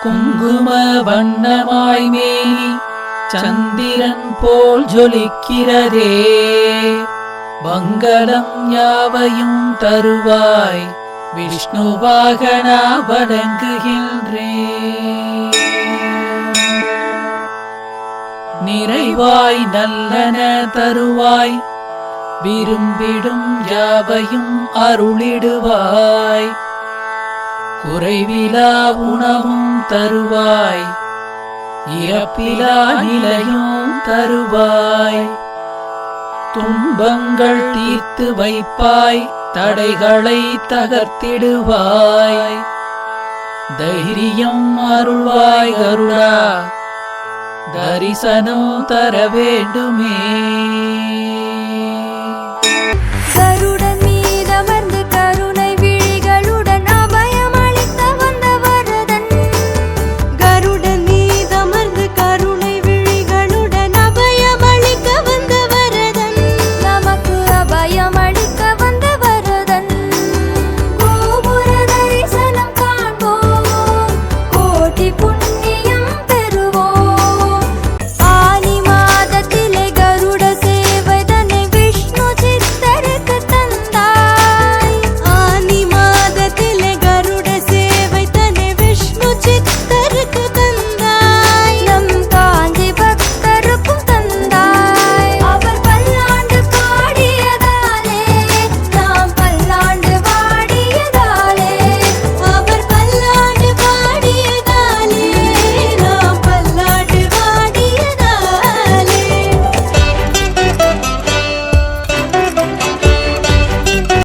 குங்கும வண்ணமாய் மேனி சந்திரன் போல் ஜொலிக்கிறதே. மங்களம் யாவையும் தருவாய் விஷ்ணுவாகனா வணங்குகின்றேன். நிறைவாய் நல்லன தருவாய் விரும்பிடும் யாவையும் அருளிடுவாய். குறைவிலா உணவும் தருவாய் இறப்பிலா நிலையும் தருவாய். துன்பங்கள் தீர்த்து வைப்பாய் தடைகளை தகர்த்திடுவாய். தைரியம் அருள்வாய் கருடா தரிசனம் தர வேண்டுமே.